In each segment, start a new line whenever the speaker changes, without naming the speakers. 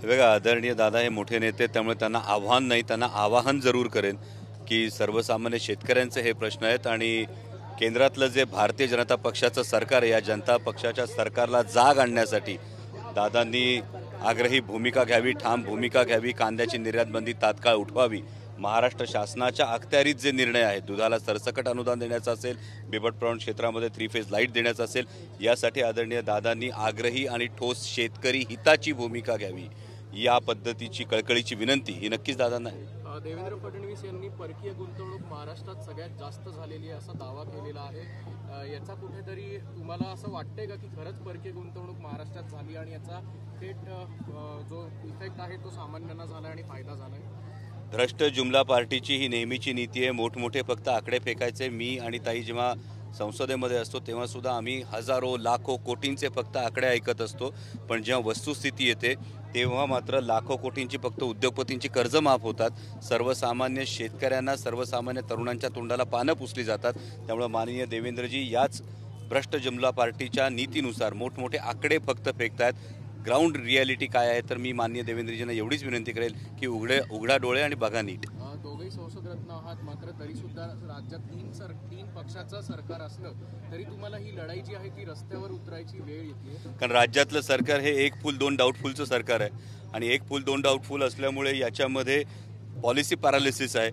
बघा, आदरणीय दादा हे मोठे नेते, त्यामुळे त्यांना आव्हान नाही, त्यांना आवाहन जरूर करेन की सर्वसामान्य शेतकऱ्यांचे हे प्रश्न आहेत आणि केंद्रातलं जे भारतीय जनता पक्षाचं सरकार आहे, या जनता पक्षाच्या सरकारला जाग आणण्यासाठी दादांनी आग्रही भूमिका घ्यावी, ठाम भूमिका घ्यावी, कांद्याची निर्यात बंदी तात्काळ उठवावी। महाराष्ट्र शासनाच्या अखत्यारीत जे निर्णय आहेत, दुधाला सरसकट अनुदान देण्याचा असेल, बिबट प्राणी क्षेत्रामध्ये 3 फेज लाईट देण्याचा असेल, यासाठी आदरणीय दादांनी आग्रही आणि ठोस शेतकरी हिताची भूमिका घ्यावी, या पद्धतीची कळकळीची विनंती ही नक्कीच दादांना आहे।
देवेंद्र फडणवीस यांनी परकीय गुंतवणूक महाराष्ट्रात सगळ्यात जास्त झालेली आहे असा दावा केलेला आहे। याचा कुठेतरी तुम्हाला असं वाटतंय का की खरंच परकीय गुंतवणूक महाराष्ट्रात झाली आणि याचा थेट जो इफेक्ट आहे तो सामान्यांना झाला आणि फायदा झालाय?
भ्रष्ट जुमला पार्टीची ही नेहमीची नीती आहे, मोठमोठे फक्त आकडे फेकायचे। मी आणि ताई जेव्हा संसदेमध्ये असतो तेव्हा सुद्धा आम्ही हजारो लाखो कोटींचे फक्त आकडे ऐकत असतो, पण जेव्हा वस्तुस्थिती येते तेव्हा मात्र लाखो कोटींची फक्त उद्योगपतींची कर्ज माफ होतात, सर्वसामान्य शेतकऱ्यांना, सर्वसामान्य तरुणांच्या तोंडाला पानं पुसली जातात। त्यामुळे माननीय देवेंद्रजी याच भ्रष्ट जुमला पार्टीच्या नीतीनुसार मोठमोठे आकडे फक्त फेकतात। ग्राउंड रियालिटी काय आहे, तर मी माननीय देवेंद्रजींना एवढीच विनंती करेल की उघडा डोळे आणि बघा नीट।
दोघेही संसद रत्न आहात, मात्र तरी सुद्धा राज्यात तीन पक्षाचं सरकार असलं तरी तुम्हाला ही लढाई जी आहे ती रस्त्यावर उतरायची वेळ येते।
कारण राज्यातलं सरकार हे एक फुल दोन डाऊटफुलचं सरकार आहे आणि एक फुल दोन डाऊटफुल असल्यामुळे याच्यामध्ये पॉलिसी पॅरालिसिस आहे।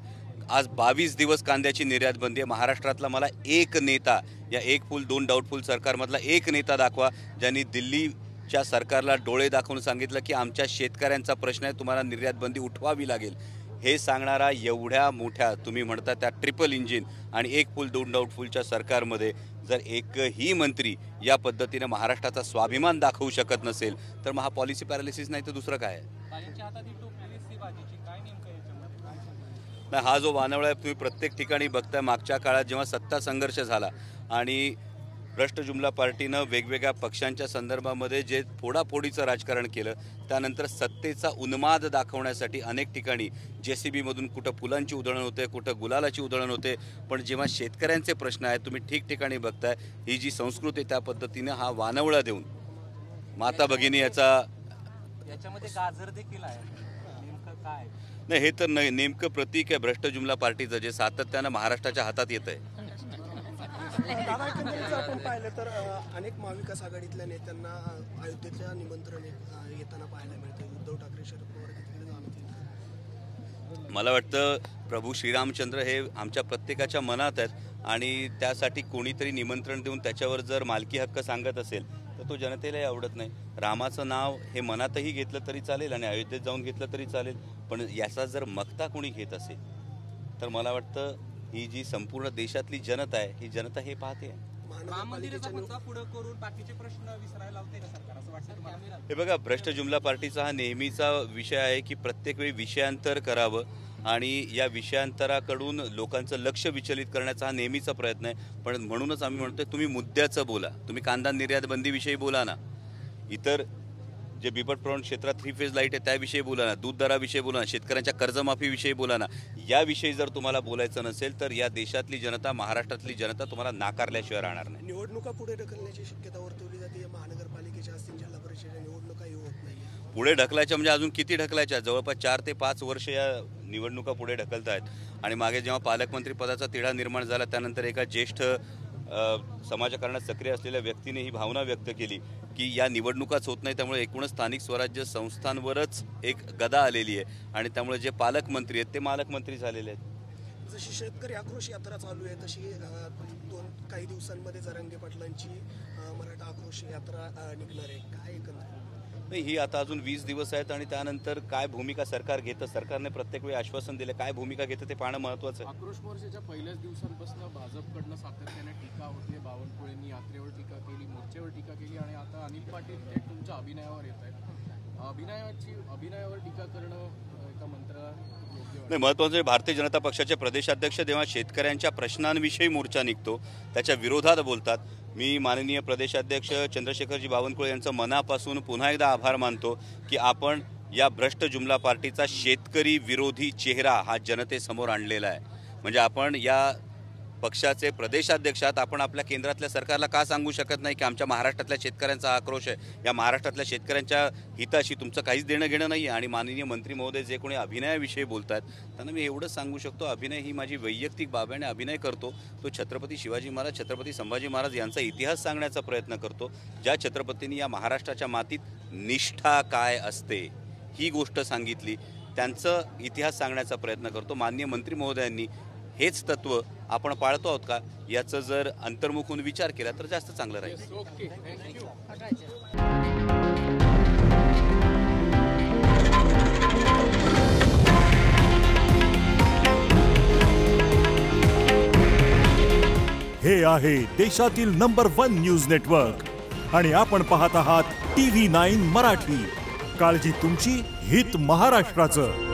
आज 22 दिवस कांद्याची निर्यात बंदी आहे। महाराष्ट्रातला मला एक नेता, या एक फुल दोन डाऊटफुल सरकारमधला एक नेता दाखवा ज्यांनी दिल्लीच्या सरकारला डोळे दाखवून सांगितलं की आमच्या शेतकऱ्यांचा प्रश्न आहे, तुम्हाला निर्यात बंदी उठवावी लागेल। हे सांगणारा एवढ्या मोठ्या तुम्ही म्हणता त्या ट्रिपल इंजिन आणि एक फुल दोन डाऊटफुलच्या सरकारमध्ये जर एकही मंत्री या पद्धतीने महाराष्ट्राचा स्वाभिमान दाखवू शकत नसेल तर मग हा पॉलिसी पॅरालिसिस नाही तर दुसरं काय आहे? नाही, हा जो वानवळा आहे तुम्ही प्रत्येक ठिकाणी बघताय। मागच्या काळात जेव्हा सत्ता संघर्ष झाला आणि भ्रष्ट जुमला पार्टीनं वेगवेगळ्या पक्षांच्या संदर्भामध्ये जे फोडाफोडीचं राजकारण केलं, त्यानंतर सत्तेचा उन्माद दाखवण्यासाठी अनेक ठिकाणी JCB मधून कुठं फुलांची उधळण होते, कुठं गुलालाची उधळण होते, पण जेव्हा शेतकऱ्यांचे प्रश्न आहेत तुम्ही ठिकठिकाणी बघताय ही जी संस्कृती त्या पद्धतीने हा वानवळा देऊन माता भगिनी
याच्यामध्ये गाजर देखील आहे, नेमकं काय?
नाही, हे तर नेमकं प्रतीक आहे भ्रष्ट जुमला पार्टीचं, जे सातत्यानं महाराष्ट्राच्या हातात येत आहे।
आपण पाहिलं तर अनेक महाविकास आघाडीतल्या नेत्यांना अयोध्येच्या निमंत्रण येताना पाहायला मिळते। उद्धव ठाकरे, शरद पवार तिकडे जाणं,
मला वाटतं प्रभू श्रीरामचंद्र हे आमच्या प्रत्येकाच्या मनात आहेत आणि त्यासाठी कोणीतरी निमंत्रण देऊन त्याच्यावर जर मालकी हक्क सांगत असेल तर तो जनतेलाही आवडत नाही। रामाचं नाव हे मनातही घेतलं तरी चालेल आणि अयोध्येत जाऊन घेतलं तरी चालेल, पण याचा जर मक्ता कोणी घेत असेल तर मला वाटतं ही जी संपूर्ण देशातली जनता आहे ही जनता हे पाहते। हे बघा, भ्रष्ट जुमला पार्टीचा हा नेहमीचा विषय आहे की प्रत्येक वेळी विषयांतर करावं आणि या विषयांतराकडून लोकांचं लक्ष विचलित करण्याचा हा नेहमीचा प्रयत्न आहे। पण म्हणूनच आम्ही म्हणतोय तुम्ही मुद्द्याचं बोला, तुम्ही कांदा निर्यात बंदीविषयी बोला ना, इतर जे बिबट प्राणी क्षेत्रात 3 फेज लाईट आहे त्याविषयी बोला ना, दूध दराविषयी बोला ना, शेतकऱ्यांच्या कर्जमाफीविषयी बोला ना। याविषयी जर तुम्हाला बोलायचं नसेल तर या देशातली जनता, महाराष्ट्रातली जनता तुम्हाला नाकारल्याशिवाय राहणार नाही।
निवडणुका पुढे ढकलण्याची शक्यता वर्तवली जाते। महानगरपालिकेच्या असतील, जिल्हा परिषदेच्या निवडणुकाही होत नाही।
पुढे ढकलायच्या म्हणजे अजून किती ढकलायच्या? जवळपास 4 ते 5 वर्ष या निवडणुका पुढे ढकलत आहेत आणि मागे जेव्हा पालकमंत्री पदाचा तिढा निर्माण झाला त्यानंतर एका ज्येष्ठ समाजकारणात सक्रिय असलेल्या व्यक्तीने ही भावना व्यक्त केली की या निवडणुकाच होत नाही, त्यामुळे एकूणच स्थानिक स्वराज्य संस्थांवरच एक गदा आलेली आहे आणि त्यामुळे जे पालकमंत्री आहेत ते मालकमंत्री झालेले आहेत।
जशी शेतकरी आक्रोश यात्रा चालू आहे तशी काही दिवसांमध्ये जरांगे पाटलांची मराठा आक्रोश यात्रा निघणार आहे, काय एकंदरीत?
नाही, ही आता अजून 20 दिवस आहेत आणि त्यानंतर काय भूमिका सरकार घेतं, सरकारने प्रत्येक वेळी आश्वासन दिले, काय भूमिका घेतं ते पाहणं महत्त्वाचं आहे।
आक्रोश मोर्चाच्या पहिल्याच दिवसांपासून भाजपकडनं सातत्याने टीका होते। बावनकुळेंनी यात्रेवर टीका केली, मोर्चेवर टीका केली आणि आता अनिल पाटील थेट तुमच्या अभिनयावर येत आहेत। अभिनयावर टीका करणं एका मंत्र्याला
नाही, महत्त्वाचं भारतीय जनता पक्षाचे प्रदेशाध्यक्ष जेव्हा शेतकऱ्यांच्या प्रश्नांविषयी मोर्चा निघतो त्याच्या विरोधात बोलतात। मी माननीय प्रदेशाध्यक्ष चंद्रशेखरजी बावनकुळे यांचं मनापासून पुन्हा एकदा आभार मानतो की आपण या भ्रष्ट जुमला पार्टीचा शेतकरी विरोधी चेहरा हा जनतेसमोर आणलेला आहे। म्हणजे आपण या पक्षाचे प्रदेशाध्यक्ष आहात, आपण आपल्या केंद्रातल्या सरकारला का सांगू शकत नाही की आमच्या महाराष्ट्रातल्या शेतकऱ्यांचा आक्रोश आहे, या महाराष्ट्रातल्या शेतकऱ्यांच्या हिताशी तुमचं काहीच देणं घेणं नाही आहे? आणि माननीय मंत्री महोदय जे कोणी अभिनयाविषयी बोलत आहेत त्यांना मी एवढंच सांगू शकतो, अभिनय ही माझी वैयक्तिक बाब आहे आणि अभिनय करतो तो छत्रपती शिवाजी महाराज, छत्रपती संभाजी महाराज यांचा इतिहास सांगण्याचा प्रयत्न करतो, ज्या छत्रपतींनी या महाराष्ट्राच्या मातीत निष्ठा काय असते ही गोष्ट सांगितली, त्यांचा इतिहास सांगण्याचा प्रयत्न करतो. माननीय मंत्री महोदयांनी हेच तत्व आपण पाळतो आहोत का याचं जर अंतर्मुख होऊन विचार केला तर जास्त चांगलं राहील.
Okay, thank you.
हे आहे देशातील नंबर 1 न्यूज नेटवर्क आणि आपण पाहत आहात TV9 मराठी. काळजी तुमची, हित महाराष्ट्राचं.